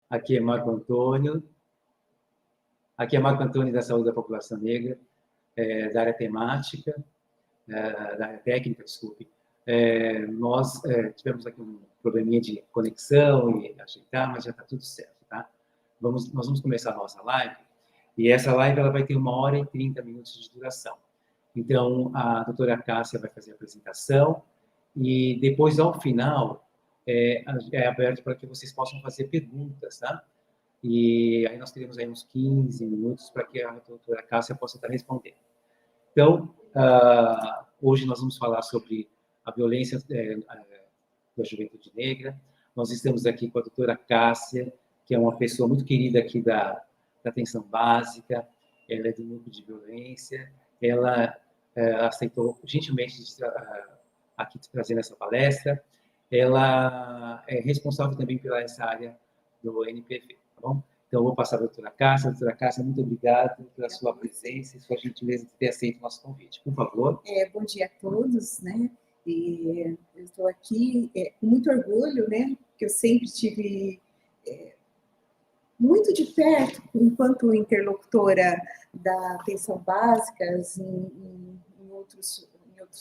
Aqui é Marco Antônio. Aqui é Marco Antônio da Saúde da População Negra, da área temática, da área técnica, desculpe. Nós tivemos aqui um probleminha de conexão e ajeitar, mas já está tudo certo, tá? Nós vamos começar a nossa live, e essa live ela vai ter 1h30 de duração. Então, a doutora Cássia vai fazer a apresentação, e depois, ao final, é aberto para que vocês possam fazer perguntas, tá? E aí nós teremos aí uns 15 minutos para que a doutora Cássia possa estar respondendo. Então, hoje nós vamos falar sobre a violência da juventude negra. Nós estamos aqui com a doutora Cássia, que é uma pessoa muito querida aqui da atenção básica, ela é do núcleo de violência, ela aceitou gentilmente aqui trazendo essa palestra, ela é responsável também pela essa área do NPV, tá bom? Então, eu vou passar a doutora Cássia. Doutora Cássia, muito obrigado pela sua presença e sua gentileza de ter aceito o nosso convite. Por favor. Bom dia a todos, né? E eu estou aqui com muito orgulho, né? Porque eu sempre tive muito de perto, enquanto interlocutora da atenção básica, em outros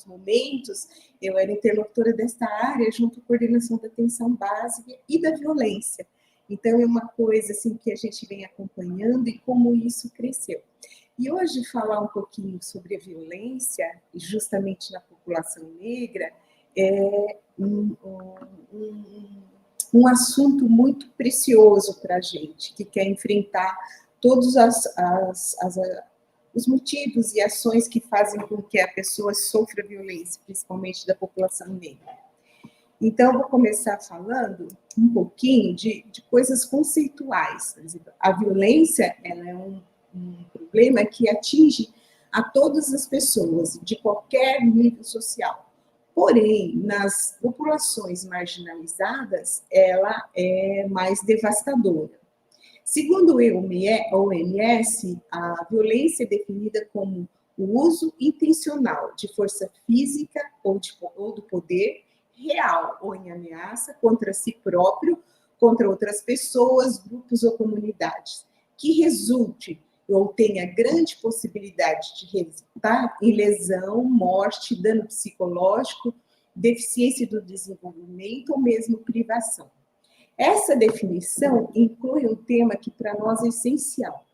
momentos, eu era interlocutora desta área junto com a coordenação da atenção básica e da violência. Então, é uma coisa assim, que a gente vem acompanhando e como isso cresceu. E hoje falar um pouquinho sobre a violência, justamente na população negra, é um assunto muito precioso para a gente, que quer enfrentar todos os motivos e ações que fazem com que a pessoa sofra violência, principalmente da população negra. Então, eu vou começar falando um pouquinho de coisas conceituais. Por exemplo, a violência ela é um problema que atinge a todas as pessoas, de qualquer nível social. Porém, nas populações marginalizadas, ela é mais devastadora. Segundo a OMS, a violência é definida como o uso intencional de força física ou do poder real ou em ameaça contra si próprio, contra outras pessoas, grupos ou comunidades, que resulte ou tenha grande possibilidade de resultar em lesão, morte, dano psicológico, deficiência do desenvolvimento ou mesmo privação. Essa definição inclui um tema que para nós é essencial,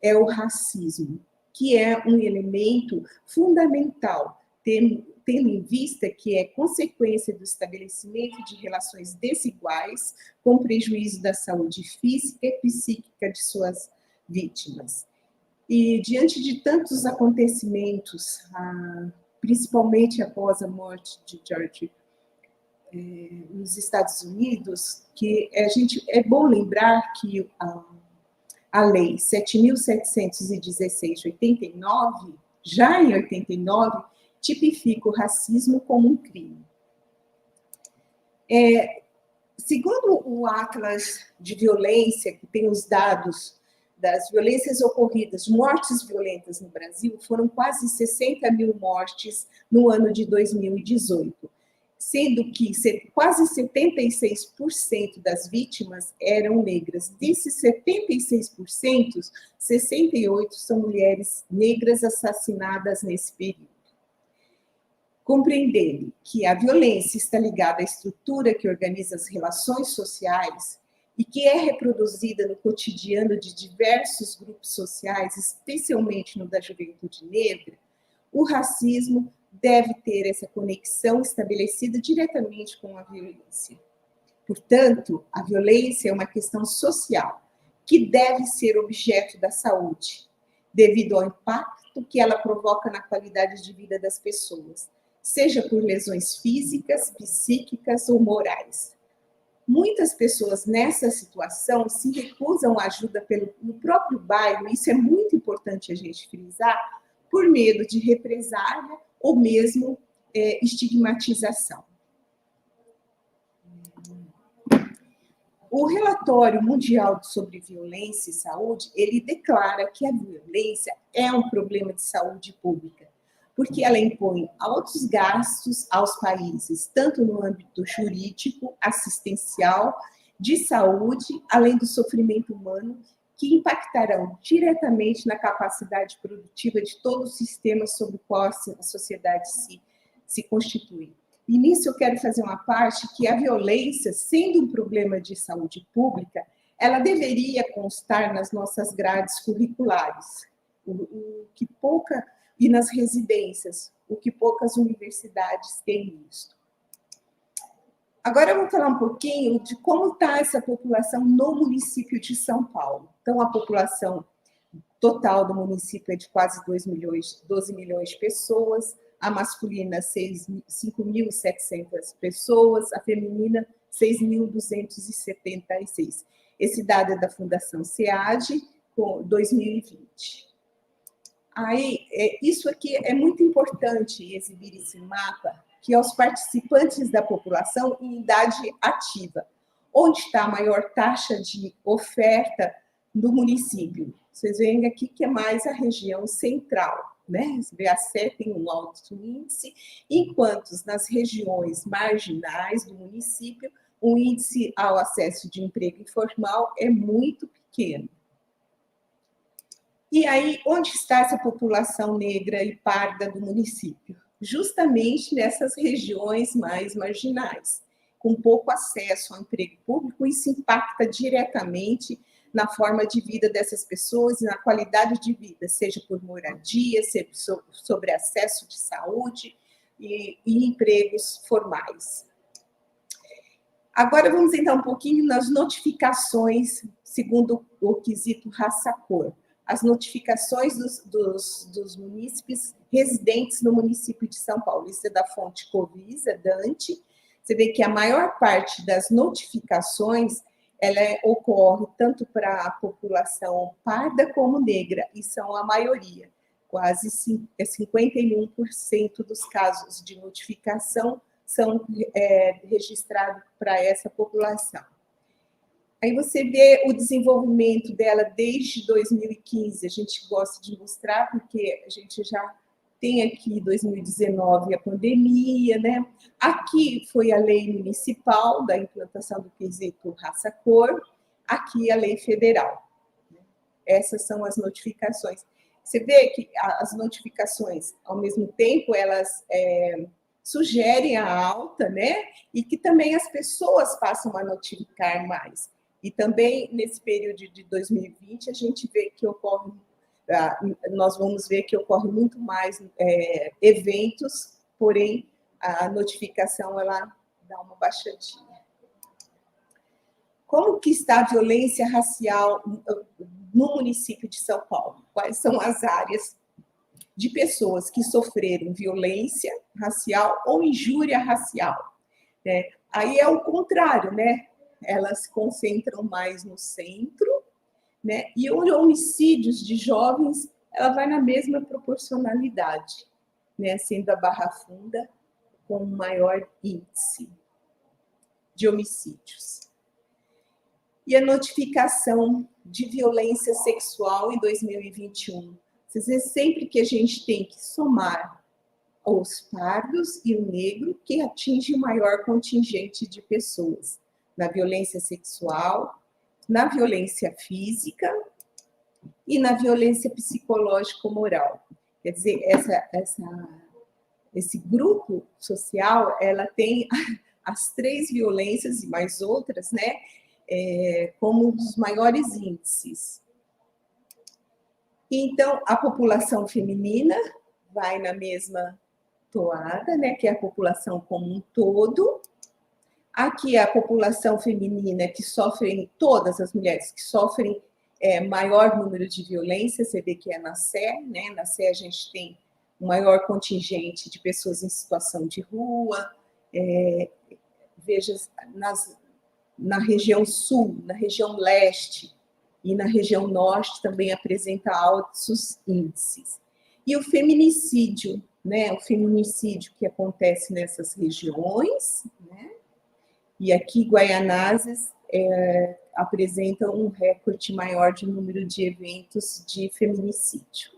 é o racismo, que é um elemento fundamental, tendo em vista que é consequência do estabelecimento de relações desiguais, com prejuízo da saúde física e psíquica de suas vítimas. E diante de tantos acontecimentos, principalmente após a morte de George nos Estados Unidos, que é bom lembrar que a Lei 7.716 de 89, já em 89, tipifica o racismo como um crime. Segundo o Atlas de Violência, que tem os dados das violências ocorridas, mortes violentas no Brasil, foram quase 60 mil mortes no ano de 2018, sendo que quase 76% das vítimas eram negras. Desses 76%, 68% são mulheres negras assassinadas nesse período. Compreendendo que a violência está ligada à estrutura que organiza as relações sociais e que é reproduzida no cotidiano de diversos grupos sociais, especialmente no da juventude negra, o racismo deve ter essa conexão estabelecida diretamente com a violência. Portanto, a violência é uma questão social que deve ser objeto da saúde, devido ao impacto que ela provoca na qualidade de vida das pessoas, seja por lesões físicas, psíquicas ou morais. Muitas pessoas nessa situação se recusam a ajuda no próprio bairro, isso é muito importante a gente frisar, por medo de represália ou mesmo estigmatização. O relatório mundial sobre violência e saúde, ele declara que a violência é um problema de saúde pública, porque ela impõe altos gastos aos países, tanto no âmbito jurídico, assistencial de saúde, além do sofrimento humano, que impactarão diretamente na capacidade produtiva de todo o sistema sobre o qual a sociedade se constitui. E nisso eu quero fazer uma parte que a violência, sendo um problema de saúde pública, ela deveria constar nas nossas grades curriculares, e nas residências, o que poucas universidades têm visto. Agora eu vou falar um pouquinho de como está essa população no município de São Paulo. Então, a população total do município é de quase 12 milhões de pessoas, a masculina 5.700 pessoas, a feminina 6.276. Esse dado é da Fundação SEAD, com 2020. Aí, isso aqui é muito importante, exibir esse mapa, que aos participantes da população em idade ativa, onde está a maior taxa de oferta do município. Vocês veem aqui que é mais a região central, né? Você vê a Sé tem um alto índice, enquanto nas regiões marginais do município, o índice ao acesso de emprego informal é muito pequeno. E aí, onde está essa população negra e parda do município? Justamente nessas regiões mais marginais, com pouco acesso ao emprego público, isso impacta diretamente na forma de vida dessas pessoas e na qualidade de vida, seja por moradia, seja sobre acesso de saúde e empregos formais. Agora vamos entrar um pouquinho nas notificações, segundo o quesito raça-cor. As notificações dos munícipes residentes no município de São Paulo. Isso é da fonte Covisa, Dante. Você vê que a maior parte das notificações ocorre tanto para a população parda como negra, e são a maioria. Quase 51% dos casos de notificação são registrados para essa população. Aí você vê o desenvolvimento dela desde 2015, a gente gosta de mostrar, porque a gente já tem aqui 2019 a pandemia, né? Aqui foi a lei municipal da implantação do quesito raça-cor, aqui a lei federal. Essas são as notificações. Você vê que as notificações, ao mesmo tempo, elas sugerem a alta, né? E que também as pessoas passam a notificar mais. E também, nesse período de 2020, a gente vê que ocorre, nós vamos ver que ocorre muito mais eventos, porém, a notificação, ela dá uma baixadinha. Como que está a violência racial no município de São Paulo? Quais são as áreas de pessoas que sofreram violência racial ou injúria racial? Aí é o contrário, né? Elas se concentram mais no centro, né? E os homicídios de jovens, ela vai na mesma proporcionalidade, né? Sendo a Barra Funda com maior índice de homicídios. E a notificação de violência sexual em 2021. Vocês veem sempre que a gente tem que somar os pardos e o negro, que atinge o maior contingente de pessoas. Na violência sexual, na violência física e na violência psicológico-moral. Quer dizer, esse grupo social, ela tem as 3 violências e mais outras, né, como um dos maiores índices. Então, a população feminina vai na mesma toada, né, que é a população como um todo. Aqui a população feminina que sofrem, todas as mulheres que sofrem maior número de violência, você vê que é na Sé, né? Na Sé a gente tem um maior contingente de pessoas em situação de rua, veja, na região sul, na região leste e na região norte também apresenta altos índices. E o feminicídio, né? O feminicídio que acontece nessas regiões, né? E aqui, Guaianazes apresenta um recorde maior de número de eventos de feminicídio.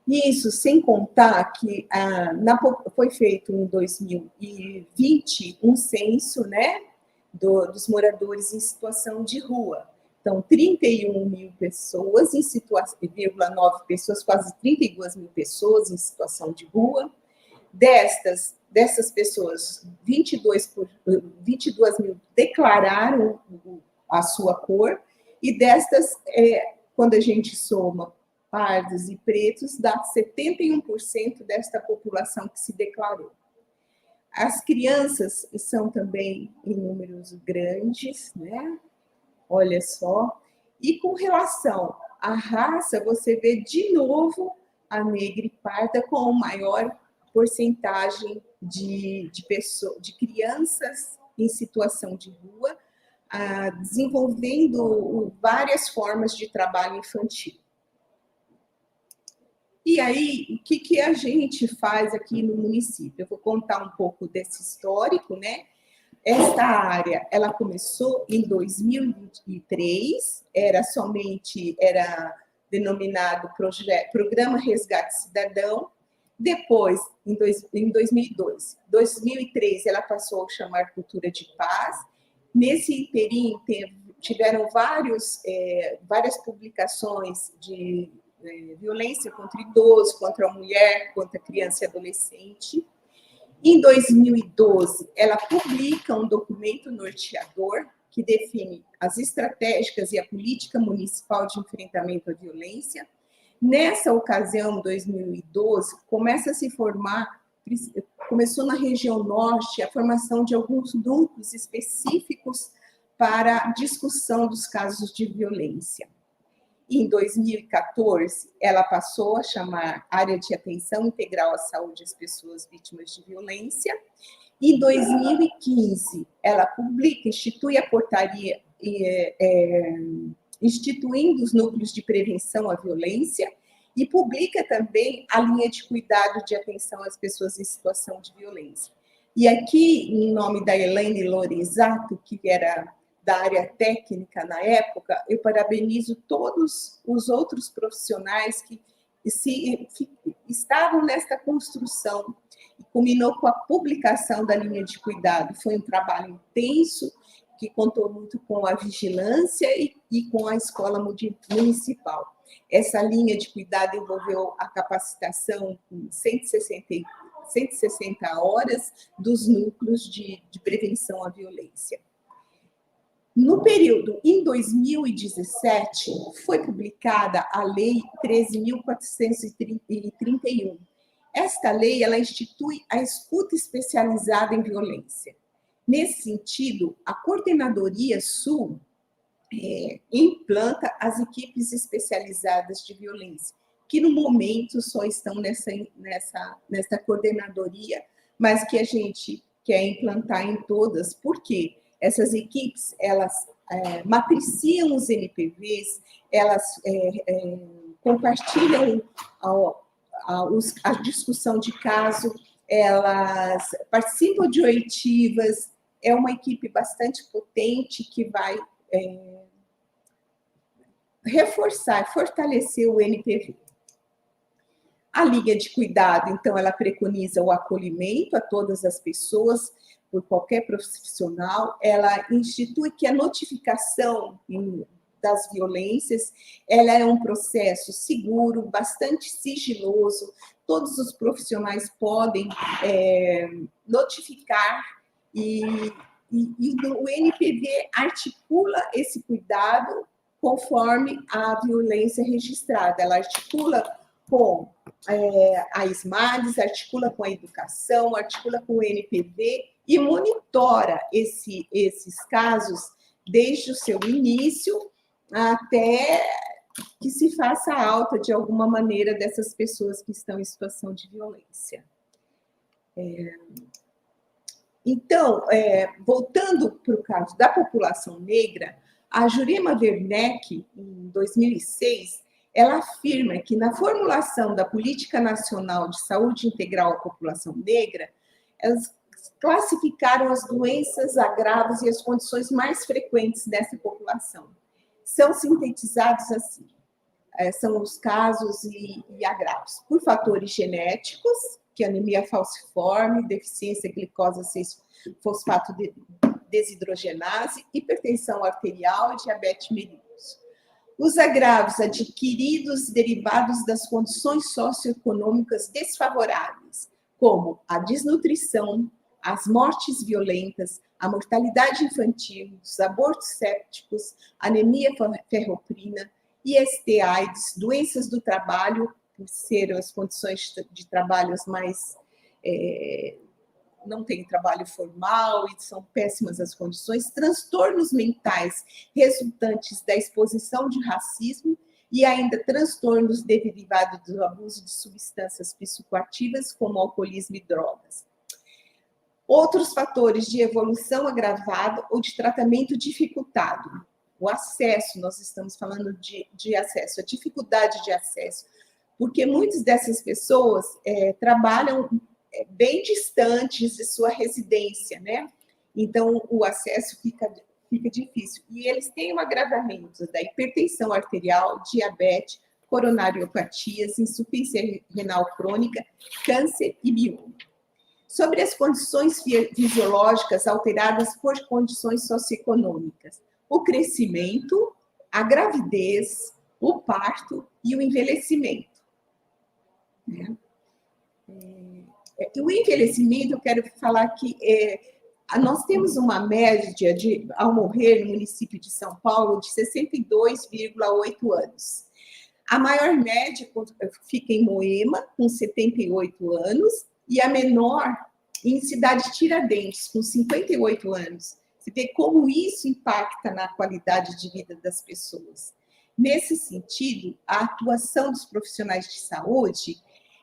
Isso sem contar que foi feito em 2020 um censo, né, dos moradores em situação de rua. Então, 31 mil pessoas em situação, 9 pessoas, quase 32 mil pessoas em situação de rua. Dessas pessoas, 22 mil declararam a sua cor, e destas, quando a gente soma pardos e pretos, dá 71% desta população que se declarou. As crianças são também em números grandes, né? Olha só. E com relação à raça, você vê de novo a negra e parda com maior porcentagem de crianças em situação de rua, desenvolvendo várias formas de trabalho infantil. E aí, o que a gente faz aqui no município? Eu vou contar um pouco desse histórico, né? Esta área, ela começou em 2003, era denominado Programa Resgate Cidadão. Depois, em 2003, ela passou a chamar Cultura de Paz. Nesse interim, tiveram várias publicações de violência contra idoso, contra a mulher, contra a criança e adolescente. Em 2012, ela publica um documento norteador que define as estratégicas e a política municipal de enfrentamento à violência. Nessa ocasião, 2012, começou na região norte a formação de alguns núcleos específicos para a discussão dos casos de violência. Em 2014, ela passou a chamar Área de Atenção Integral à Saúde às Pessoas Vítimas de Violência. Em 2015, ela institui a portaria instituindo os núcleos de prevenção à violência e publica também a linha de cuidado de atenção às pessoas em situação de violência. E aqui, em nome da Elaine Lorenzato, que era da área técnica na época, eu parabenizo todos os outros profissionais que estavam nesta construção e culminou com a publicação da linha de cuidado. Foi um trabalho intenso, que contou muito com a vigilância e com a escola municipal. Essa linha de cuidado envolveu a capacitação com 160 horas dos núcleos de prevenção à violência. No período, em 2017, foi publicada a Lei 13.431. Esta lei, ela institui a escuta especializada em violência. Nesse sentido, a Coordenadoria Sul implanta as equipes especializadas de violência, que no momento só estão nessa coordenadoria, mas que a gente quer implantar em todas. Por quê? Essas equipes, elas matriciam os NPVs, elas compartilham a discussão de caso, elas participam de oitivas, é uma equipe bastante potente que vai reforçar, fortalecer o NPV. A linha de cuidado, então, ela preconiza o acolhimento a todas as pessoas, por qualquer profissional, ela institui que a notificação das violências, ela é um processo seguro, bastante sigiloso, todos os profissionais podem notificar e o NPV articula esse cuidado conforme a violência registrada, ela articula com a SMADES, articula com a educação, articula com o NPV e monitora esses casos desde o seu início até que se faça a alta de alguma maneira dessas pessoas que estão em situação de violência. Então, voltando para o caso da população negra, a Jurema Werneck, em 2006, ela afirma que na formulação da Política Nacional de Saúde Integral à População Negra, elas classificaram as doenças, agravos e as condições mais frequentes dessa população. São sintetizados assim, são os casos e agravos por fatores genéticos, que é anemia falciforme, deficiência glicose 6-fosfato desidrogenase, hipertensão arterial e diabetes mellitus. Os agravos adquiridos derivados das condições socioeconômicas desfavoráveis, como a desnutrição, as mortes violentas, a mortalidade infantil, os abortos sépticos, anemia ferroprina, IST/AIDS, doenças do trabalho, por ser as condições de trabalho mais... não tem trabalho formal e são péssimas as condições, transtornos mentais resultantes da exposição de racismo e ainda transtornos derivados do abuso de substâncias psicoativas, como alcoolismo e drogas. Outros fatores de evolução agravada ou de tratamento dificultado. O acesso, nós estamos falando de acesso, a dificuldade de acesso, porque muitas dessas pessoas trabalham bem distantes de sua residência, né? Então, o acesso fica difícil. E eles têm um agravamento da hipertensão arterial, diabetes, coronariopatias, insuficiência renal crônica, câncer e mioma. Sobre as condições fisiológicas alteradas por condições socioeconômicas, o crescimento, a gravidez, o parto e o envelhecimento. O envelhecimento, eu quero falar que nós temos uma média ao morrer no município de São Paulo de 62,8 anos. A maior média fica em Moema, com 78 anos, e a menor em Cidade Tiradentes, com 58 anos. Você vê como isso impacta na qualidade de vida das pessoas. Nesse sentido, a atuação dos profissionais de saúde,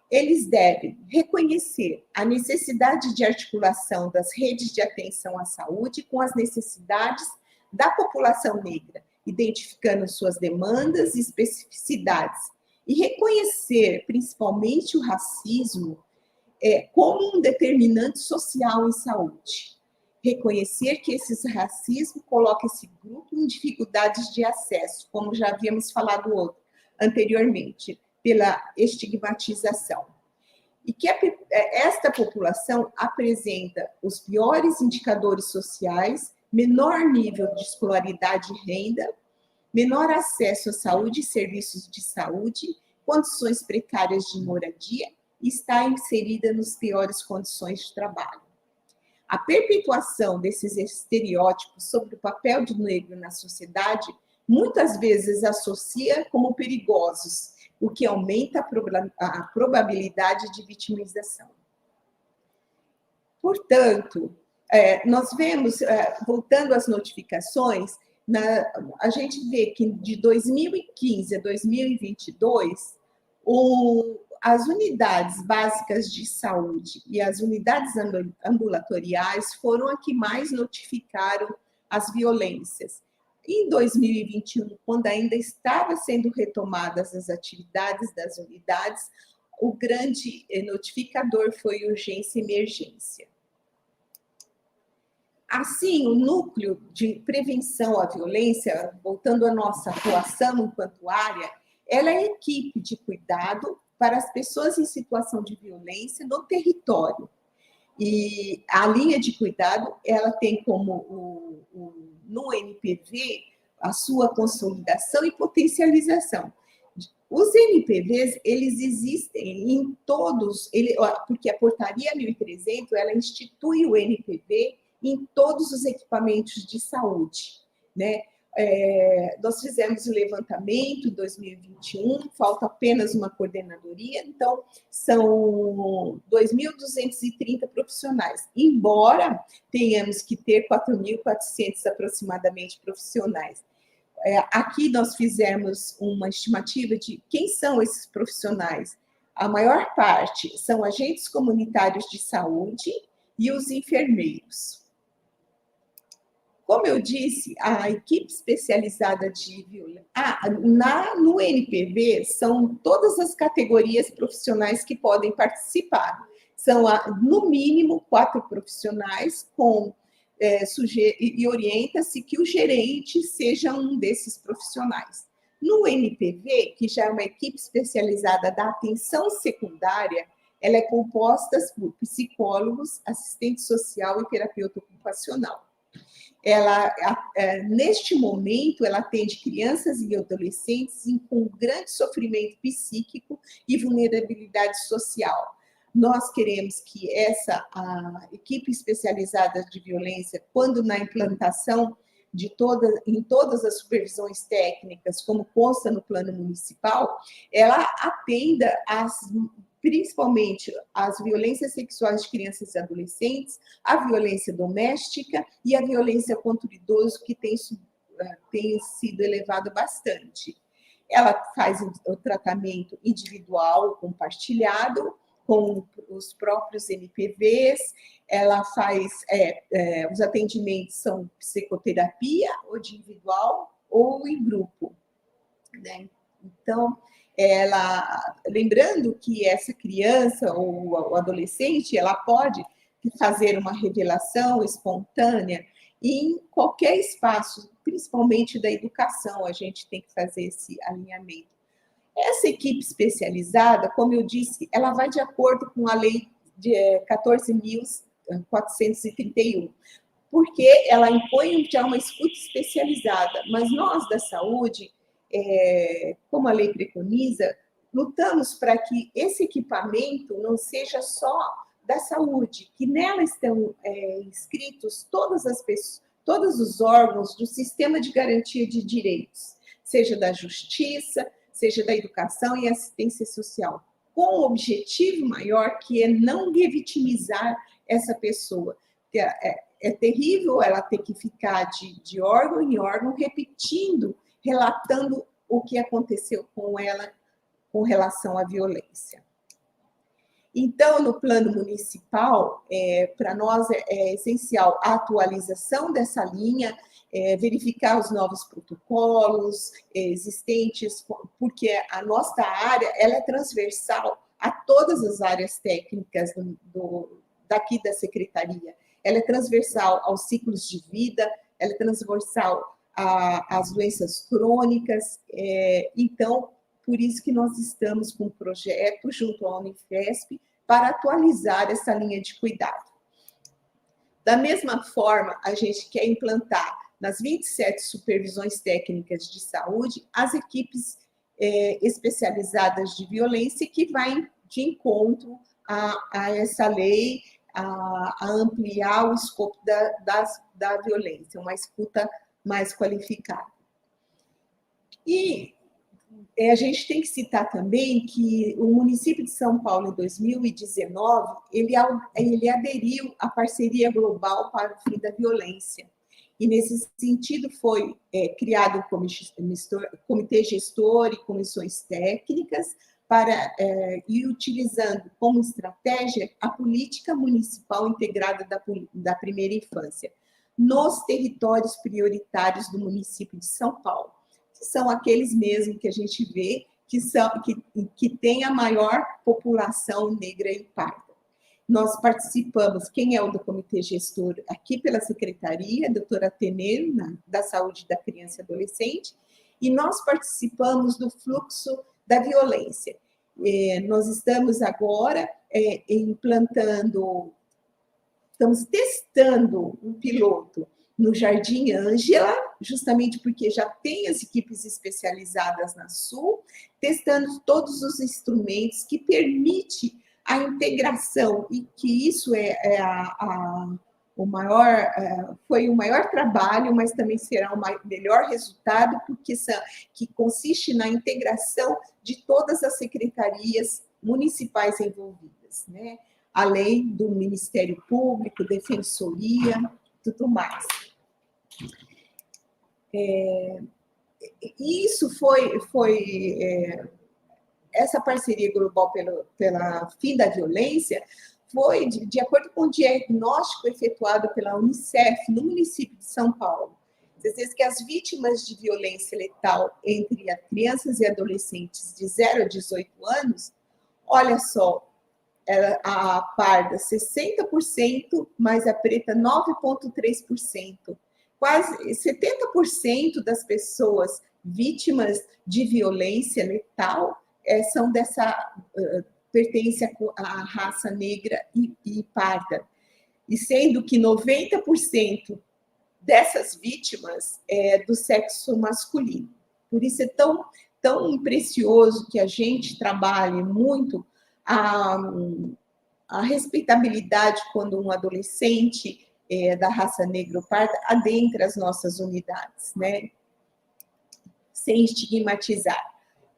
eles devem reconhecer a necessidade de articulação das redes de atenção à saúde com as necessidades da população negra, identificando suas demandas e especificidades, e reconhecer, principalmente, o racismo como um determinante social em saúde. Reconhecer que esse racismo coloca esse grupo em dificuldades de acesso, como já havíamos falado anteriormente, pela estigmatização. E que esta população apresenta os piores indicadores sociais, menor nível de escolaridade e renda, menor acesso à saúde e serviços de saúde, condições precárias de moradia e está inserida nas piores condições de trabalho. A perpetuação desses estereótipos sobre o papel do negro na sociedade muitas vezes associa como perigosos, o que aumenta a probabilidade de vitimização. Portanto, nós vemos, voltando às notificações, a gente vê que de 2015 a 2022, as unidades básicas de saúde e as unidades ambulatoriais foram a que mais notificaram as violências. Em 2021, quando ainda estava sendo retomadas as atividades das unidades, o grande notificador foi urgência e emergência. Assim, o núcleo de prevenção à violência, voltando à nossa atuação enquanto área, ela é a equipe de cuidado para as pessoas em situação de violência no território. E a linha de cuidado, ela tem como, no NPV, a sua consolidação e potencialização. Os NPVs, eles existem em todos, porque a portaria 1300, ela institui o NPV em todos os equipamentos de saúde, né? Nós fizemos o levantamento em 2021, falta apenas uma coordenadoria, então são 2.230 profissionais, embora tenhamos que ter 4.400 aproximadamente profissionais. Aqui nós fizemos uma estimativa de quem são esses profissionais. A maior parte são agentes comunitários de saúde e os enfermeiros. Como eu disse, a equipe especializada de violência... no NPV, são todas as categorias profissionais que podem participar. São, no mínimo, 4 profissionais e orienta-se que o gerente seja um desses profissionais. No NPV, que já é uma equipe especializada da atenção secundária, ela é composta por psicólogos, assistente social e terapeuta ocupacional. Ela, neste momento, ela atende crianças e adolescentes com grande sofrimento psíquico e vulnerabilidade social. Nós queremos que a equipe especializada de violência, quando na implantação em todas as supervisões técnicas, como consta no plano municipal, ela atenda principalmente as violências sexuais de crianças e adolescentes, a violência doméstica e a violência contra o idoso, que tem sido elevado bastante. Ela faz o tratamento individual, compartilhado, com os próprios NPVs, ela faz, os atendimentos são psicoterapia, ou individual, ou em grupo, né? Então, lembrando que essa criança ou o adolescente, ela pode fazer uma revelação espontânea em qualquer espaço, principalmente da educação, a gente tem que fazer esse alinhamento. Essa equipe especializada, como eu disse, ela vai de acordo com a lei de 14.431, porque ela impõe já uma escuta especializada, mas nós da saúde, como a lei preconiza, lutamos para que esse equipamento não seja só da saúde, que nela estão inscritos todas as pessoas, todos os órgãos do sistema de garantia de direitos, seja da justiça, seja da educação e assistência social, com o objetivo maior, que é não revitimizar essa pessoa. É terrível ela ter que ficar de órgão em órgão, repetindo, relatando o que aconteceu com ela com relação à violência. Então, no plano municipal, para nós é essencial a atualização dessa linha, verificar os novos protocolos existentes, porque a nossa área ela é transversal a todas as áreas técnicas daqui da secretaria. Ela é transversal aos ciclos de vida, ela é transversal às doenças crônicas. Então, por isso que nós estamos com um projeto junto à Unifesp para atualizar essa linha de cuidado. Da mesma forma, a gente quer implantar nas 27 supervisões técnicas de saúde as equipes especializadas de violência, que vai de encontro a essa lei, a ampliar o escopo da violência, uma escuta mais qualificada. E a gente tem que citar também que o município de São Paulo, em 2019, ele aderiu à parceria global para o fim da violência. E, nesse sentido, foi criado um comitê gestor e comissões técnicas para ir utilizando como estratégia a política municipal integrada da primeira infância nos territórios prioritários do município de São Paulo, que são aqueles mesmo que a gente vê que tem a maior população negra e parda. Nós participamos, quem é o do comitê gestor aqui pela secretaria, a doutora Tenero, da Saúde da Criança e Adolescente, e nós participamos do fluxo da violência. Nós estamos agora estamos testando um piloto no Jardim Ângela, justamente porque já tem as equipes especializadas na Sul, testando todos os instrumentos que permitem a integração, e que isso foi o maior trabalho, mas também será o melhor resultado, porque que consiste na integração de todas as secretarias municipais envolvidas, né? Além do Ministério Público, Defensoria, tudo mais. Isso essa parceria global pela fim da violência foi de acordo com o diagnóstico efetuado pela Unicef no município de São Paulo. Diz que as vítimas de violência letal entre crianças e adolescentes de 0 a 18 anos, olha só, a parda 60%, mas a preta 9,3%. Quase 70% das pessoas vítimas de violência letal pertencem à raça negra e parda. E sendo que 90% dessas vítimas do sexo masculino. Por isso é tão precioso que a gente trabalhe muito a respeitabilidade quando um adolescente da raça negra ou parda adentra as nossas unidades, né? Sem estigmatizar.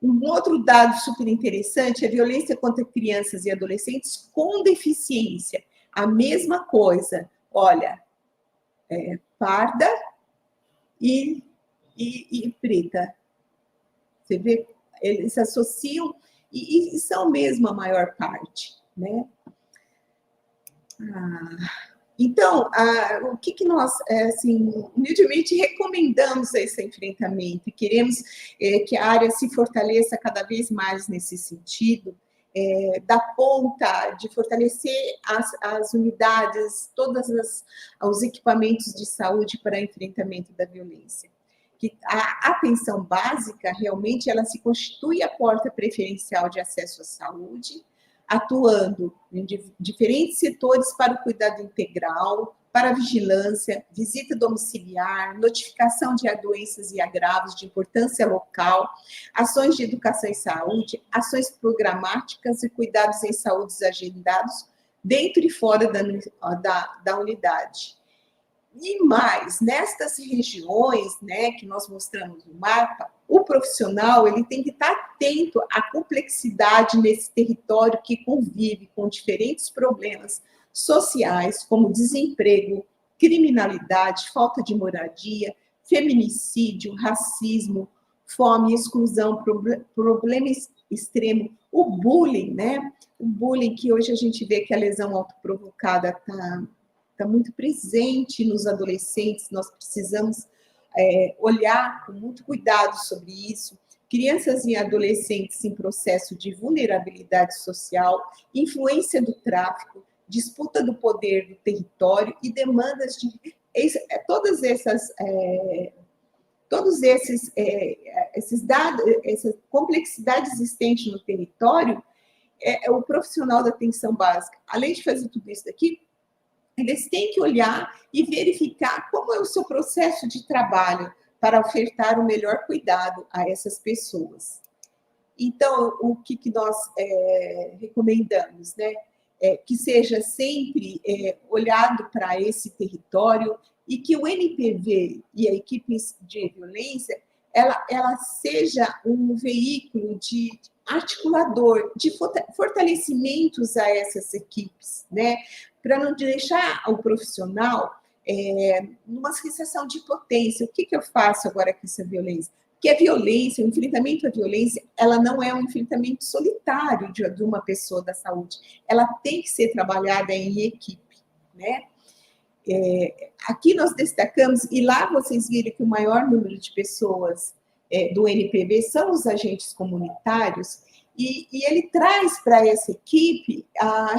Um outro dado super interessante é a violência contra crianças e adolescentes com deficiência. A mesma coisa, olha, parda e preta. Você vê, eles se associam e são mesmo a maior parte, né? Então, o que nós, assim, humildemente recomendamos a esse enfrentamento e queremos que a área se fortaleça cada vez mais nesse sentido, da ponta de fortalecer as unidades, todos os equipamentos de saúde para enfrentamento da violência. Que a atenção básica, realmente, ela se constitui a porta preferencial de acesso à saúde, atuando em diferentes setores para o cuidado integral, para a vigilância, visita domiciliar, notificação de doenças e agravos de importância local, ações de educação e saúde, ações programáticas e cuidados em saúde agendados dentro e fora da unidade. E mais, nestas regiões, né, que nós mostramos no mapa, o profissional ele tem que estar atento à complexidade nesse território que convive com diferentes problemas sociais, como desemprego, criminalidade, falta de moradia, feminicídio, racismo, fome, exclusão, problema extremo, o bullying, né? O bullying que hoje a gente vê que a lesão autoprovocada está muito presente nos adolescentes, nós precisamos olhar com muito cuidado sobre isso. Crianças e adolescentes em processo de vulnerabilidade social, influência do tráfico, disputa do poder do território e demandas de... Todos esses dados, essa complexidade existente no território, o profissional da atenção básica, além de fazer tudo isso daqui, eles têm que olhar e verificar como é o seu processo de trabalho para ofertar o melhor cuidado a essas pessoas. Então, o que nós recomendamos, né? Que seja sempre olhado para esse território e que o NPV e a equipe de violência, ela seja um veículo de articulador, de fortalecimentos a essas equipes, né? Para não deixar o profissional numa sensação de potência. O que eu faço agora com essa violência? Porque a violência, o enfrentamento à violência, ela não é um enfrentamento solitário de uma pessoa da saúde. Ela tem que ser trabalhada em equipe, né? Aqui nós destacamos, e lá vocês viram que o maior número de pessoas do NPV são os agentes comunitários, e ele traz para essa equipe a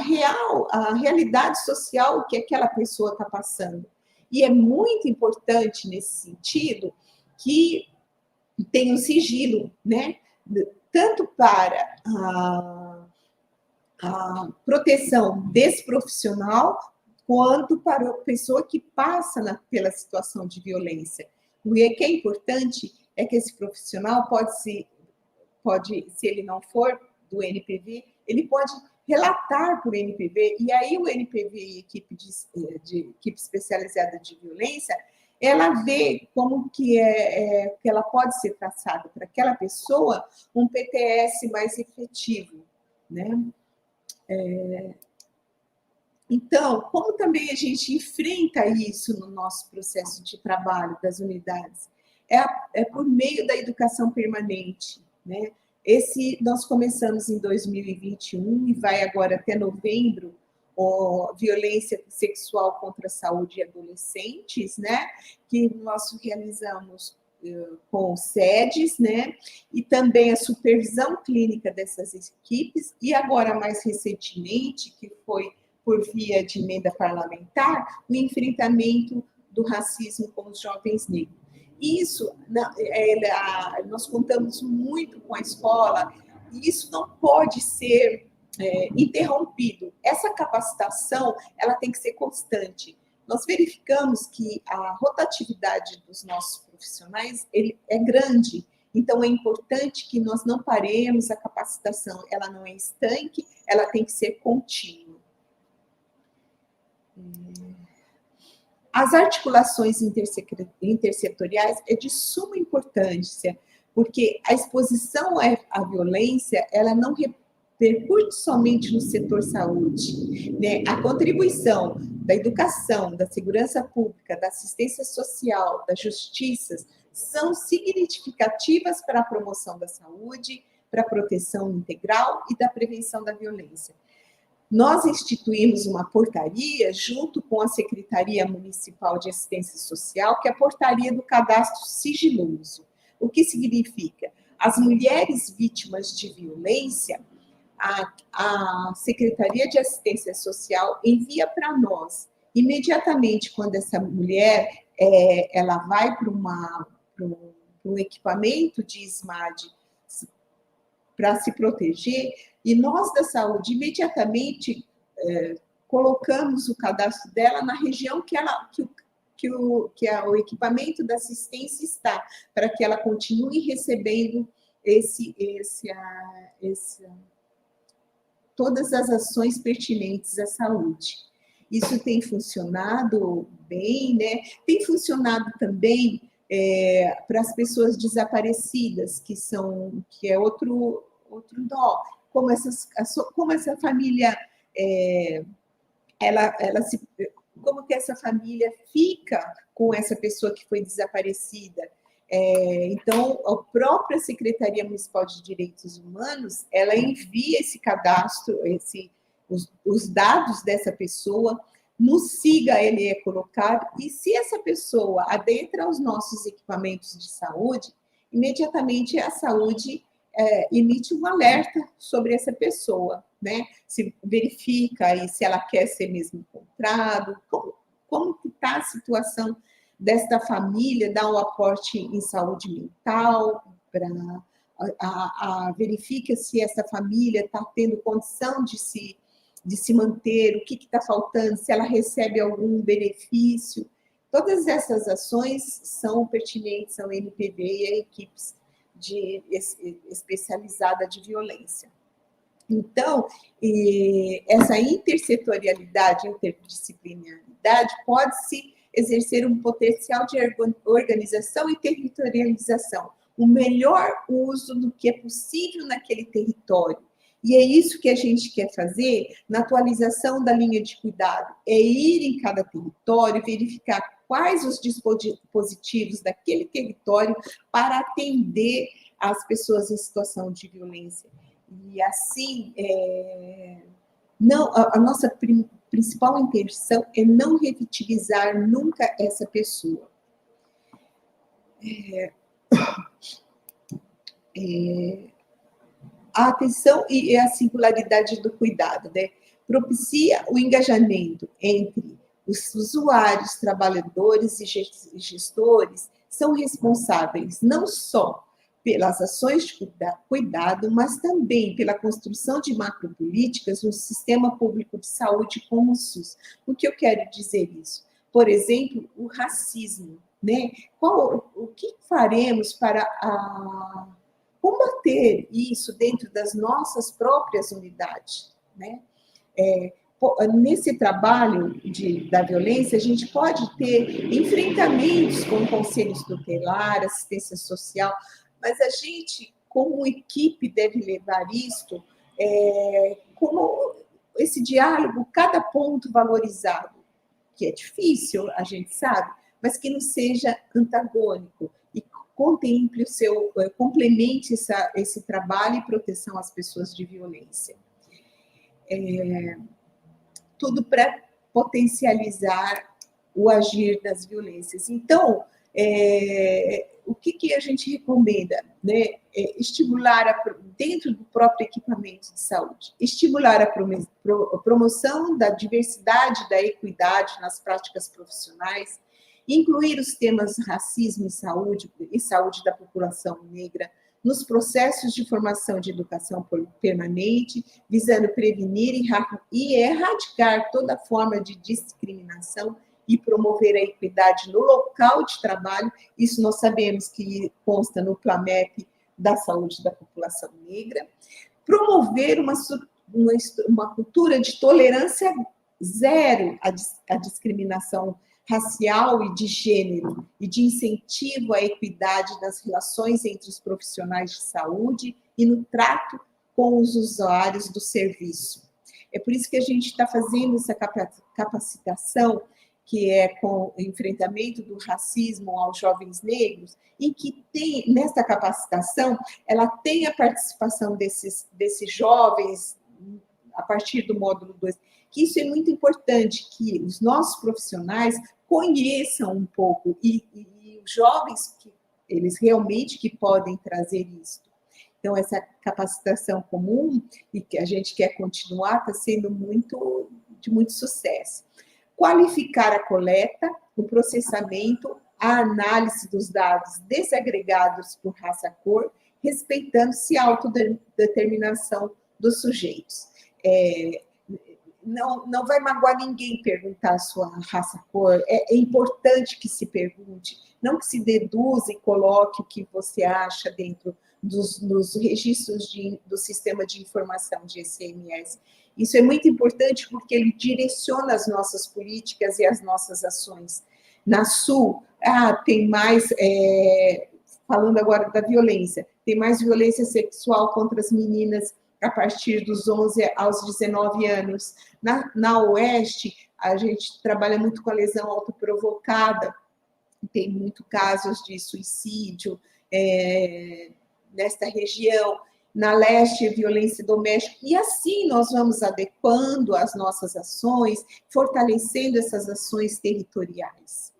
realidade social que aquela pessoa está passando. E é muito importante, nesse sentido, que tem um sigilo, né? Tanto para a proteção desse profissional, quanto para a pessoa que passa pela situação de violência. O que é importante é que esse profissional se ele não for do NPV, ele pode relatar para o NPV, e aí o NPV e equipe equipe especializada de violência, ela vê como que ela pode ser traçada para aquela pessoa um PTS mais efetivo, né? Então, como também a gente enfrenta isso no nosso processo de trabalho das unidades? É por meio da educação permanente, né? Nós começamos em 2021 e vai agora até novembro, violência sexual contra a saúde de adolescentes, né? Que nós realizamos com sedes, né? E também a supervisão clínica dessas equipes, e agora, mais recentemente, que foi por via de emenda parlamentar, o enfrentamento do racismo com os jovens negros. Isso, nós contamos muito com a escola, e isso não pode ser interrompido. Essa capacitação, ela tem que ser constante. nós verificamos que a rotatividade dos nossos profissionais ele é grande. Então, é importante que nós não paremos a capacitação. Ela não é estanque, ela tem que ser contínua. As articulações intersetoriais é de suma importância, porque a exposição à violência, ela não repercute somente no setor saúde, né? A contribuição da educação, da segurança pública, da assistência social, da justiça, são significativas para a promoção da saúde, para a proteção integral e da prevenção da violência. Nós instituímos uma portaria junto com a Secretaria Municipal de Assistência Social, que é a portaria do cadastro sigiloso. O que significa? As mulheres vítimas de violência, a Secretaria de Assistência Social envia para nós, imediatamente quando essa mulher ela vai para um equipamento de SMAD para se proteger, e nós da saúde imediatamente colocamos o cadastro dela na região que o equipamento da assistência está, para que ela continue recebendo todas as ações pertinentes à saúde. Isso tem funcionado bem, né? Tem funcionado também para as pessoas desaparecidas, que é outro dó. Como essa família, como que essa família fica com essa pessoa que foi desaparecida? Então, a própria Secretaria Municipal de Direitos Humanos, ela envia esse cadastro, os dados dessa pessoa, no SIGA ele é colocado, e se essa pessoa adentra aos nossos equipamentos de saúde, imediatamente a saúde emite um alerta sobre essa pessoa, né? Se verifica aí se ela quer ser mesmo encontrado, como que está a situação desta família, dá um aporte em saúde mental, verifica se essa família está tendo condição de se manter, o que está faltando, se ela recebe algum benefício. Todas essas ações são pertinentes ao NPV e a equipes especializada de violência. Então, essa intersetorialidade, interdisciplinaridade pode-se exercer um potencial de organização e territorialização, o melhor uso do que é possível naquele território. E é isso que a gente quer fazer na atualização da linha de cuidado, é ir em cada território, verificar quais os dispositivos daquele território para atender as pessoas em situação de violência. E assim, a nossa principal intenção é não revitimizar nunca essa pessoa. A atenção e a singularidade do cuidado, né? Propicia o engajamento entre os usuários, trabalhadores e gestores, são responsáveis não só pelas ações de cuidado, mas também pela construção de macropolíticas no sistema público de saúde como o SUS. O que eu quero dizer isso? Por exemplo, o racismo, né? O que faremos para combater isso dentro das nossas próprias unidades, né? Nesse trabalho da violência, a gente pode ter enfrentamentos com conselhos tutelar, assistência social, mas a gente, como equipe, deve levar isto como esse diálogo, cada ponto valorizado, que é difícil, a gente sabe, mas que não seja antagônico e contemple complemente esse trabalho e proteção às pessoas de violência. Tudo para potencializar o agir das violências. Então, o que a gente recomenda? Né? Estimular, dentro do próprio equipamento de saúde, estimular a promoção da diversidade, da equidade nas práticas profissionais, incluir os temas racismo e saúde da população negra, nos processos de formação de educação permanente, visando prevenir e erradicar toda forma de discriminação e promover a equidade no local de trabalho. Isso nós sabemos que consta no PLAMEP da saúde da população negra. Promover uma cultura de tolerância zero à discriminação racial e de gênero, e de incentivo à equidade nas relações entre os profissionais de saúde e no trato com os usuários do serviço. É por isso que a gente está fazendo essa capacitação, que é com o enfrentamento do racismo aos jovens negros, e que tem, nessa capacitação, ela tem a participação desses jovens a partir do módulo 2, que isso é muito importante, que os nossos profissionais conheçam um pouco, e os jovens, que eles realmente que podem trazer isso. Então, essa capacitação comum, e que a gente quer continuar, está sendo de muito sucesso. Qualificar a coleta, o processamento, a análise dos dados desagregados por raça-cor, respeitando-se a autodeterminação dos sujeitos. Não vai magoar ninguém perguntar a sua raça-cor, é importante que se pergunte, não que se deduza e coloque o que você acha dentro dos registros do sistema de informação de ICMS. Isso é muito importante porque ele direciona as nossas políticas e as nossas ações. Na Sul, tem mais, falando agora da violência, tem mais violência sexual contra as meninas a partir dos 11 aos 19 anos. Na Oeste, a gente trabalha muito com a lesão autoprovocada, tem muitos casos de suicídio nesta região. Na Leste, violência doméstica, e assim nós vamos adequando as nossas ações, fortalecendo essas ações territoriais.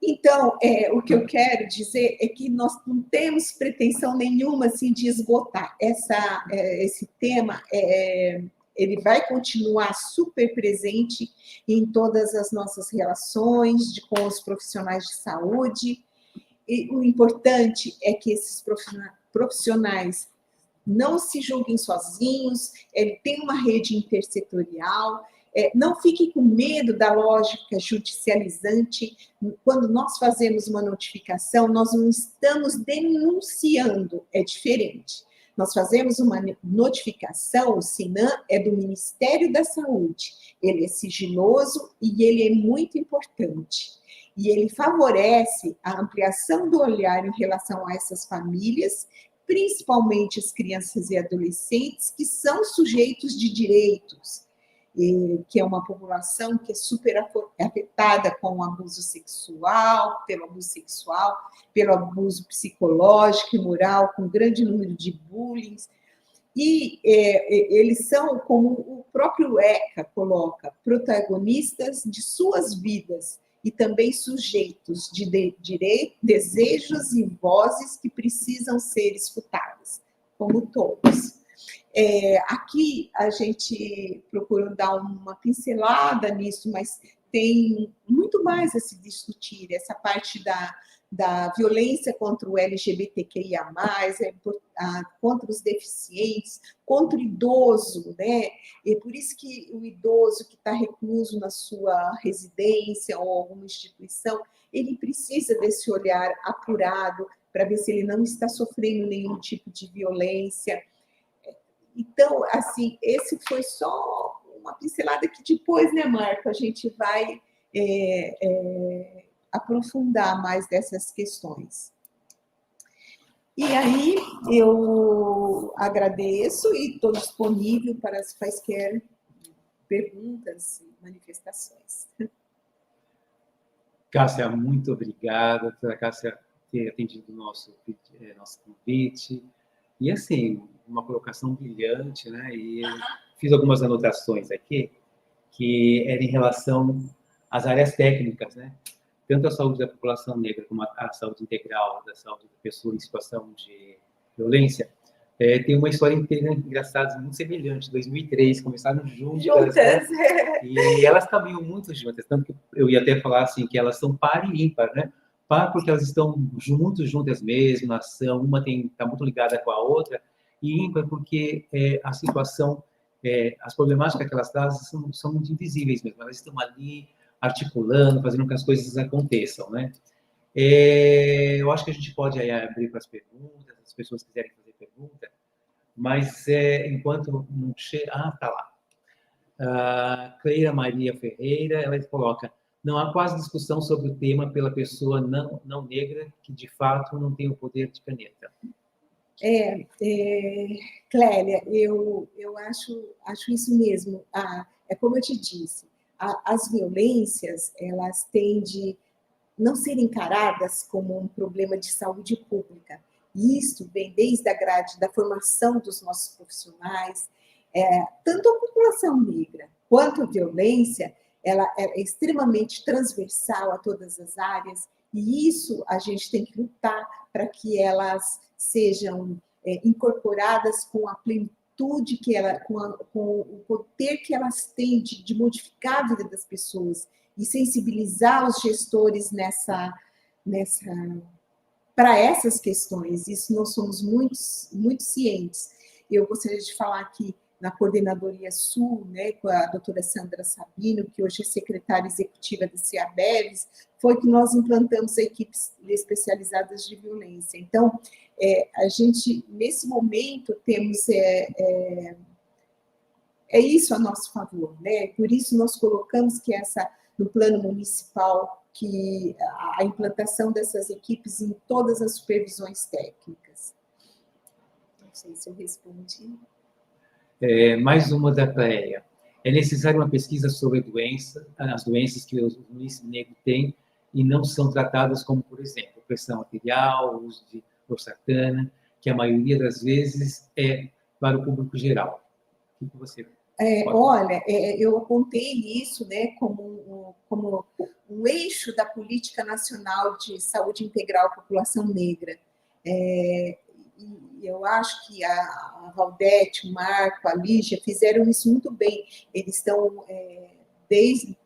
Então, o que eu quero dizer é que nós não temos pretensão nenhuma assim, de esgotar. Esse tema, ele vai continuar super presente em todas as nossas relações com os profissionais de saúde. E o importante é que esses profissionais não se julguem sozinhos, tem uma rede intersetorial, não fiquem com medo da lógica judicializante. Quando nós fazemos uma notificação, nós não estamos denunciando, é diferente. Nós fazemos uma notificação, o SINAM é do Ministério da Saúde, ele é sigiloso e ele é muito importante. E ele favorece a ampliação do olhar em relação a essas famílias, principalmente as crianças e adolescentes, que são sujeitos de direitos, que é uma população que é super afetada com o abuso sexual, pelo abuso psicológico e moral, com grande número de bullying. E eles são, como o próprio ECA coloca, protagonistas de suas vidas, e também sujeitos de direitos, desejos e vozes que precisam ser escutadas, como todos. Aqui a gente procurou dar uma pincelada nisso, mas tem muito mais a se discutir, essa parte da violência contra o LGBTQIA+, contra os deficientes, contra o idoso, né? E por isso que o idoso que está recluso na sua residência ou alguma instituição, ele precisa desse olhar apurado para ver se ele não está sofrendo nenhum tipo de violência. Então, assim, esse foi só uma pincelada que depois, né, Marco, a gente vai aprofundar mais dessas questões. E aí, eu agradeço e estou disponível para as quaisquer perguntas e manifestações. Cássia, muito obrigada pela Cássia ter atendido o nosso convite. E, assim, uma colocação brilhante, né? E fiz algumas anotações aqui, que era em relação às áreas técnicas, né? Tanto a saúde da população negra como a saúde integral da saúde da pessoa em situação de violência, tem uma história inteira engraçada, muito semelhante. Em 2003, começaram juntas, né? E elas caminham muito juntas, tanto que eu ia até falar assim, que elas são par e ímpar, né? Par porque elas estão juntas mesmo, na ação, uma está muito ligada com a outra, e ímpar porque a situação as problemáticas que elas trazem são muito invisíveis mesmo, elas estão ali articulando, fazendo com que as coisas aconteçam, né? Eu acho que a gente pode aí abrir para as perguntas, as pessoas quiserem fazer pergunta, mas enquanto não chega... Ah, tá lá. Cleira Maria Ferreira, ela coloca: não há quase discussão sobre o tema pela pessoa não negra que, de fato, não tem o poder de caneta. Clélia, eu acho isso mesmo. É como eu te disse, as violências, elas têm de não serem encaradas como um problema de saúde pública. E isso vem desde a grade da formação dos nossos profissionais, tanto a população negra quanto a violência, ela é extremamente transversal a todas as áreas, e isso a gente tem que lutar para que elas sejam incorporadas com a plenitude que com o poder que elas têm de modificar a vida das pessoas e sensibilizar os gestores para essas questões. Isso nós somos muito cientes. Eu gostaria de falar aqui na Coordenadoria Sul, né, com a doutora Sandra Sabino, que hoje é secretária executiva da CIABEVES, foi que nós implantamos equipes especializadas de violência. Então, a gente, nesse momento, temos isso a nosso favor, né? Por isso nós colocamos que no plano municipal, que a implantação dessas equipes em todas as supervisões técnicas. Não sei se eu respondi. Mais uma da Cléia. É necessária uma pesquisa sobre as doenças que o município negro tem e não são tratadas, como, por exemplo, pressão arterial, uso de losartana, que a maioria das vezes é para o público geral. O que você olha, eu apontei isso, né, como um eixo da Política Nacional de Saúde Integral à População Negra. E eu acho que a Valdete, o Marco, a Lígia fizeram isso muito bem. Eles estão, desde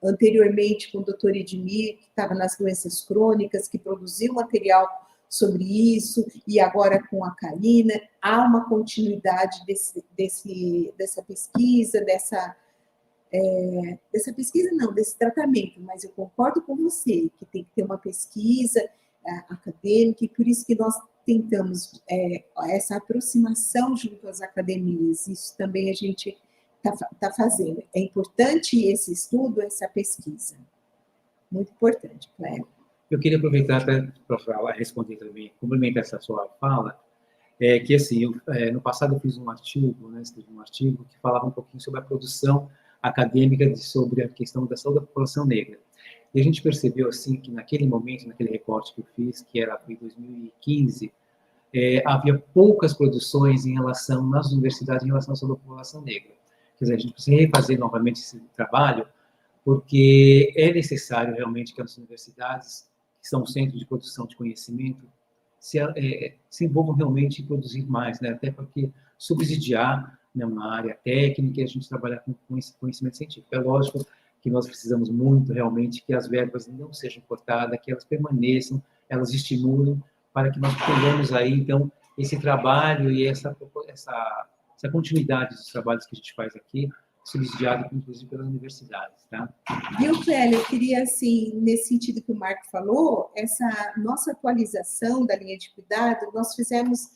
anteriormente com o doutor Edmir, que estava nas doenças crônicas, que produziu material sobre isso, e agora com a Karina, há uma continuidade dessa pesquisa, desse tratamento, mas eu concordo com você, que tem que ter uma pesquisa acadêmica, e por isso que nós tentamos essa aproximação junto às academias, isso também a gente está fazendo. É importante esse estudo, essa pesquisa. Muito importante, Cléber. Eu queria aproveitar para responder também, complementar essa sua fala, que assim, no passado eu fiz um artigo, né, escrevi um artigo que falava um pouquinho sobre a produção acadêmica sobre a questão da saúde da população negra. E a gente percebeu assim que naquele momento, naquele recorte que eu fiz, que era em 2015, havia poucas produções nas universidades em relação à saúde da população negra. Quer dizer, a gente precisa refazer novamente esse trabalho, porque é necessário realmente que as universidades, que são centros de produção de conhecimento, se envolvam realmente em produzir mais, né? Até porque subsidiar, né, uma área técnica e a gente trabalhar com esse conhecimento científico. É lógico que nós precisamos muito realmente que as verbas não sejam cortadas, que elas permaneçam, elas estimulam para que nós tenhamos aí, então, esse trabalho e essa continuidade dos trabalhos que a gente faz aqui, subsidiado, inclusive, pelas universidades, tá? Viu, Clélia, eu queria, assim, nesse sentido que o Marco falou, essa nossa atualização da linha de cuidado, nós fizemos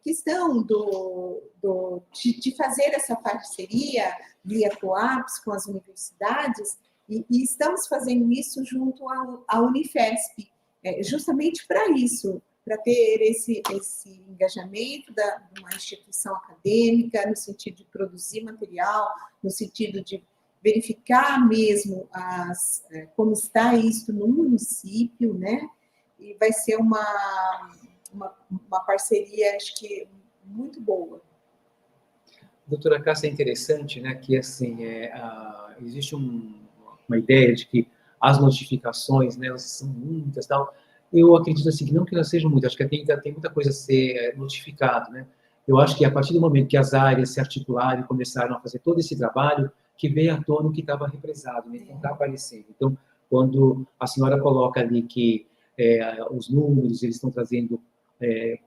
questão de fazer essa parceria via COAPS com as universidades, e estamos fazendo isso junto à Unifesp, justamente para isso, para ter esse engajamento de uma instituição acadêmica, no sentido de produzir material, no sentido de verificar mesmo como está isso no município, né? E vai ser uma parceria, acho que, muito boa. Doutora Cássia, é interessante, né, que assim, existe uma ideia de que as notificações, né, elas são muitas, tal. Eu acredito assim, que não que elas sejam muitas, acho que ainda tem muita coisa a ser notificado, né? Eu acho que a partir do momento que as áreas se articularam e começaram a fazer todo esse trabalho, que veio à tona o que estava represado, né? Então, está aparecendo. Então, quando a senhora coloca ali que os números, eles estão trazendo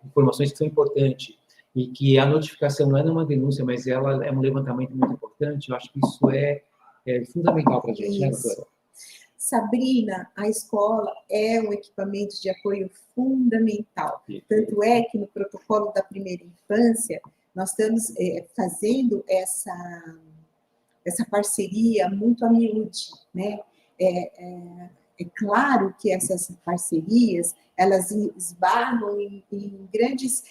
informações que são importantes, e que a notificação não é uma denúncia, mas ela é um levantamento muito importante. Eu acho que isso é fundamental para a gente, né, doutora? Sabrina, a escola é um equipamento de apoio fundamental. Tanto é que no protocolo da primeira infância, nós estamos fazendo essa parceria muito a miúde, né? É claro que essas parcerias, elas esbarram em grandes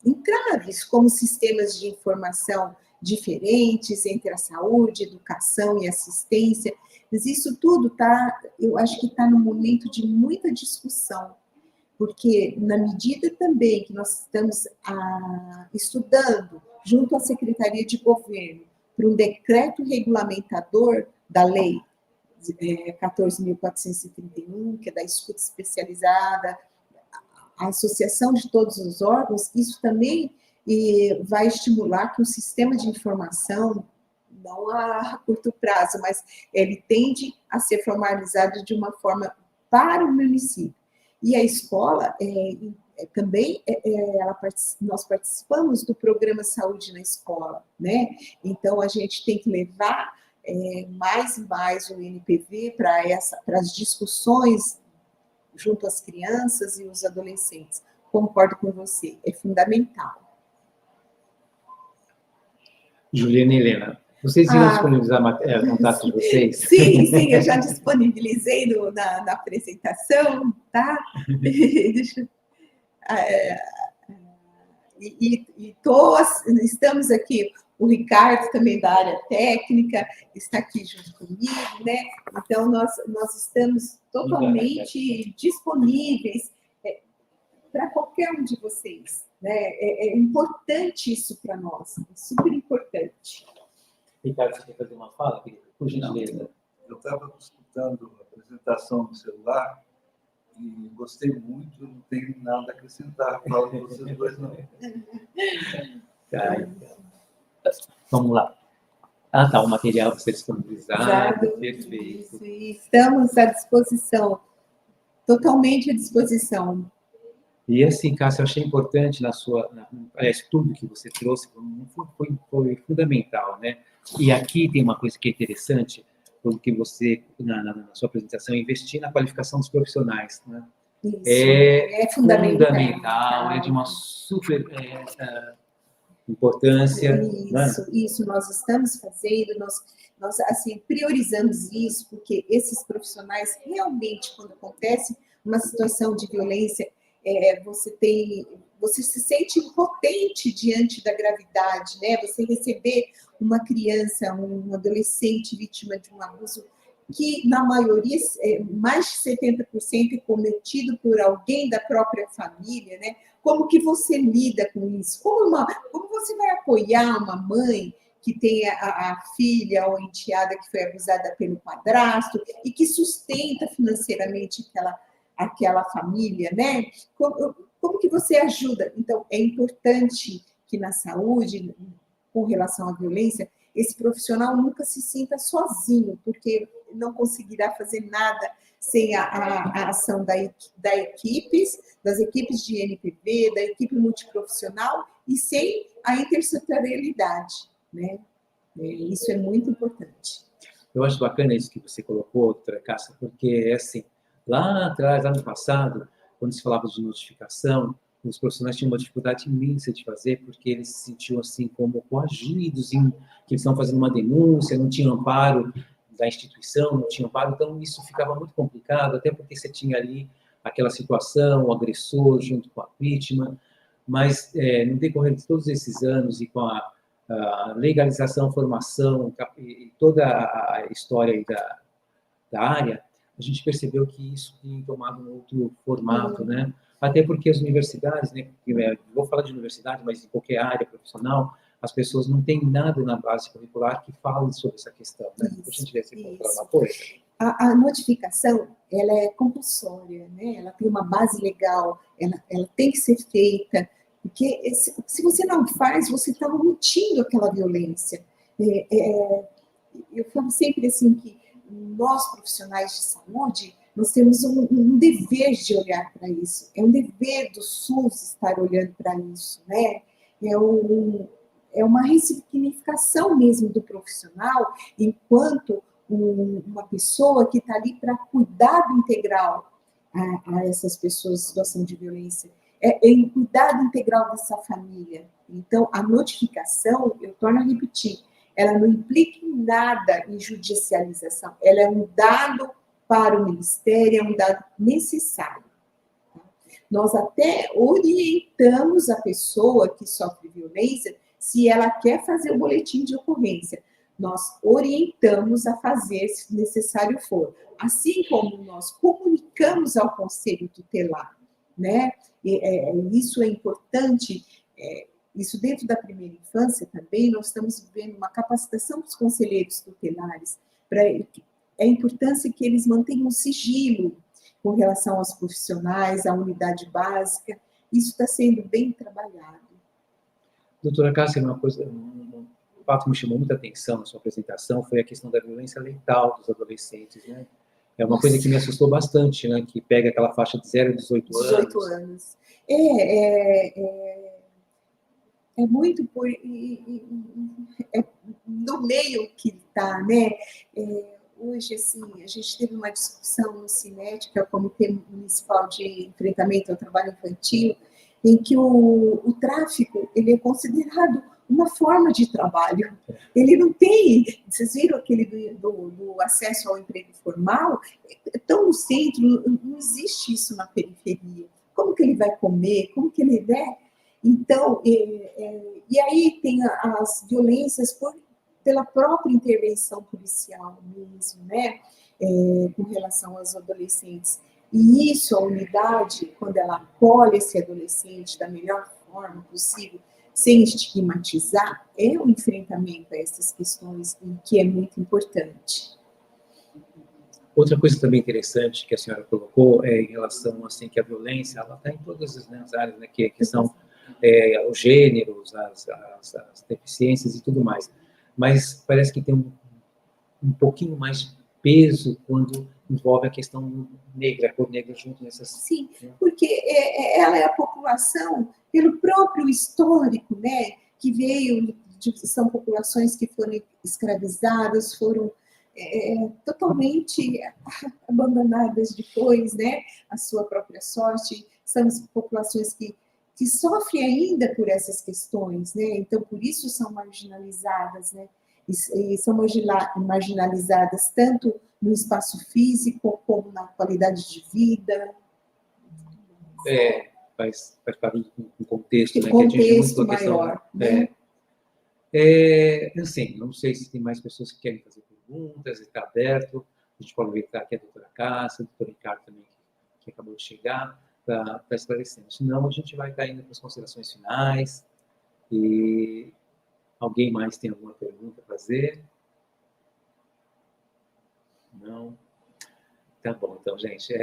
entraves, como sistemas de informação diferentes entre a saúde, educação e assistência, mas isso tudo eu acho que está num momento de muita discussão, porque na medida também que nós estamos estudando junto à Secretaria de Governo para um decreto regulamentador da lei 14.431, que é da escuta especializada, a associação de todos os órgãos, isso também vai estimular que o sistema de informação, não a curto prazo, mas ele tende a ser formalizado de uma forma para o município. E a escola também, nós participamos do programa Saúde na Escola, né? Então, a gente tem que levar mais e mais o NPV para as discussões junto às crianças e os adolescentes. Concordo com você, é fundamental. Juliana e Helena, vocês iam disponibilizar contato de vocês? Sim, eu já disponibilizei na apresentação, tá? Estamos aqui, o Ricardo também da área técnica, está aqui junto comigo, né? Então, nós estamos totalmente disponíveis para qualquer um de vocês, né? É importante isso para nós, é super importante. Ricardo, você quer fazer uma fala, por gentileza? Eu estava escutando a apresentação no celular e gostei muito, não tenho nada a acrescentar. Falo com vocês dois, não. Vamos lá. Tá, o material para ser disponibilizado. Perfeito. Isso. Estamos à disposição, totalmente à disposição. E assim, Cássia, eu achei importante aliás, tudo que você trouxe foi fundamental, né? E aqui tem uma coisa que é interessante, porque você, na sua apresentação, investir na qualificação dos profissionais, né? Isso, é fundamental, é de uma super importância. Isso, nós estamos fazendo, nós assim, priorizamos isso, porque esses profissionais, realmente, quando acontece uma situação de violência, você se sente impotente diante da gravidade, né? Você receber uma criança, um adolescente vítima de um abuso que, na maioria, mais de 70% é cometido por alguém da própria família, né? Como que você lida com isso? Como você vai apoiar uma mãe que tem a filha ou enteada que foi abusada pelo padrasto e que sustenta financeiramente aquela família, né? Como que você ajuda? Então, é importante que na saúde, com relação à violência, esse profissional nunca se sinta sozinho, porque não conseguirá fazer nada sem a ação das equipes de NPV, da equipe multiprofissional e sem a intersetorialidade, né? Isso é muito importante. Eu acho bacana isso que você colocou, doutora Cássia, porque, assim, lá atrás, lá no passado, quando se falava de notificação, os profissionais tinham uma dificuldade imensa de fazer, porque eles se sentiam assim como coagidos, que eles estão fazendo uma denúncia, não tinham amparo da instituição, não tinha amparo, então isso ficava muito complicado, até porque você tinha ali aquela situação, o agressor junto com a vítima, mas no decorrer de todos esses anos e com a legalização, formação e toda a história aí da área, a gente percebeu que isso tem tomado um outro formato, né? Até porque as universidades, né? Vou falar de universidade, mas em qualquer área profissional, as pessoas não têm nada na base curricular que fale sobre essa questão, né? Por gentileza, você pode falar uma coisa? A notificação, ela é compulsória, né? Ela tem uma base legal, ela tem que ser feita, porque se você não faz, você está omitindo aquela violência. Eu falo sempre assim que nós, profissionais de saúde, nós temos um dever de olhar para isso. É um dever do SUS estar olhando para isso, né? É uma ressignificação mesmo do profissional enquanto uma pessoa que está ali para cuidado integral a essas pessoas em situação de violência, em cuidado integral dessa família. Então, a notificação, eu torno a repetir, ela não implica em nada em judicialização, ela é um dado para o Ministério, é um dado necessário. Nós até orientamos a pessoa que sofre violência se ela quer fazer o boletim de ocorrência. Nós orientamos a fazer, se necessário for. Assim como nós comunicamos ao Conselho Tutelar, né? Isso é importante, isso dentro da primeira infância também, nós estamos vivendo uma capacitação dos conselheiros tutelares, para a importância que eles mantenham sigilo com relação aos profissionais, à unidade básica, isso está sendo bem trabalhado. Doutora Cássia, um fato que me chamou muita atenção na sua apresentação foi a questão da violência letal dos adolescentes, né? É uma coisa que me assustou bastante, né? Que pega aquela faixa de 0 a 18 anos. 18 anos. É muito no meio que está, né? Hoje, assim, a gente teve uma discussão no CINET, que é o Comitê Municipal de Enfrentamento ao Trabalho Infantil, em que o tráfico ele é considerado uma forma de trabalho. Ele não tem... Vocês viram aquele do acesso ao emprego formal? Tão no centro, não existe isso na periferia. Como que ele vai comer? Como que ele... Né? Então, e aí tem as violências pela própria intervenção policial mesmo, né? Com relação aos adolescentes. E isso, a unidade, quando ela acolhe esse adolescente da melhor forma possível, sem estigmatizar, é um enfrentamento a essas questões que é muito importante. Outra coisa também interessante que a senhora colocou é em relação, assim, que a violência, ela está em todas as áreas, né? Que são os gêneros, as deficiências e tudo mais. Mas parece que tem um pouquinho mais de peso quando envolve a questão negra, a cor negra junto nessas... Sim, porque ela é a população, pelo próprio histórico, né, que veio, são populações que foram escravizadas, foram totalmente abandonadas depois, né, a sua própria sorte, são as populações que sofrem ainda por essas questões, né, então por isso são marginalizadas, né, e são marginalizadas tanto no espaço físico como na qualidade de vida. Faz parte de um contexto, né, contexto que atinge muito a questão, maior, né? Assim, não sei se tem mais pessoas que querem fazer perguntas, está aberto. A gente pode aproveitar aqui a doutora Cássia, o doutor Ricardo também, que acabou de chegar, para esclarecer. Senão, a gente vai estar indo para as considerações finais. E alguém mais tem alguma pergunta a fazer? Não? Tá bom, então, gente.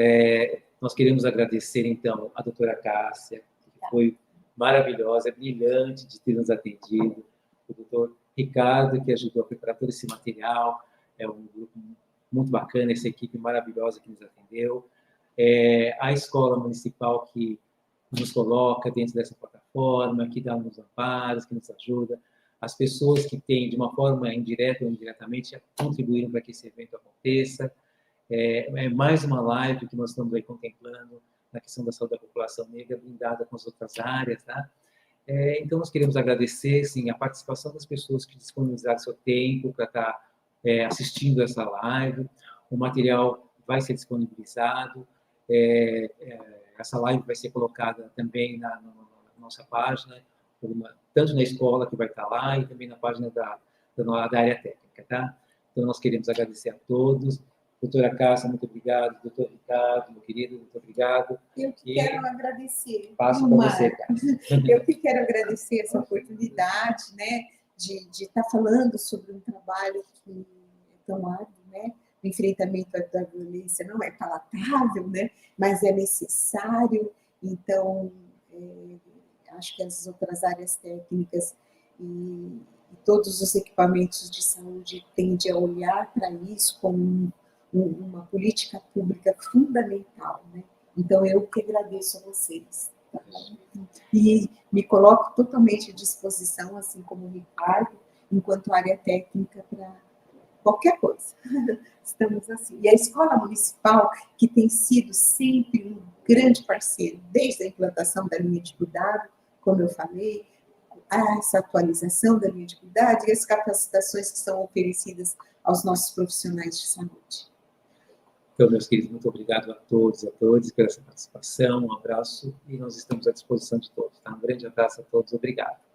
Nós queremos agradecer, então, a doutora Cássia, que foi maravilhosa, brilhante de ter nos atendido. O doutor Ricardo, que ajudou a preparar todo esse material. É um grupo muito bacana, essa equipe maravilhosa que nos atendeu. A escola municipal que nos coloca dentro dessa plataforma, que dá nos amparos, que nos ajuda. As pessoas que têm, de uma forma indireta ou indiretamente, contribuíram para que esse evento aconteça. É mais uma live que nós estamos aí contemplando na questão da saúde da população negra, blindada com as outras áreas, tá? Então, nós queremos agradecer, sim, a participação das pessoas que disponibilizaram seu tempo para estar assistindo essa live. O material vai ser disponibilizado. Essa live vai ser colocada também na nossa página, tanto na escola, que vai estar lá, e também na página da área técnica, tá? Então, nós queremos agradecer a todos. Doutora Cássia, muito obrigado. Doutor Ricardo, meu querido, muito obrigado. Eu que quero agradecer. Passo para você. Eu que quero agradecer essa oportunidade, né, de estar falando sobre um trabalho que é tão árduo, né? O enfrentamento da violência não é palatável, né? Mas é necessário. Então, acho que as outras áreas técnicas e todos os equipamentos de saúde tendem a olhar para isso como uma política pública fundamental, né? Então, eu que agradeço a vocês. Tá bom? E me coloco totalmente à disposição, assim como o Ricardo, enquanto área técnica para qualquer coisa. Estamos assim. E a Escola Municipal, que tem sido sempre um grande parceiro, desde a implantação da linha de cuidado, como eu falei, essa atualização da linha de cuidado e as capacitações que são oferecidas aos nossos profissionais de saúde. Então, meus queridos, muito obrigado a todos pela essa participação, um abraço e nós estamos à disposição de todos. Tá? Um grande abraço a todos, obrigado.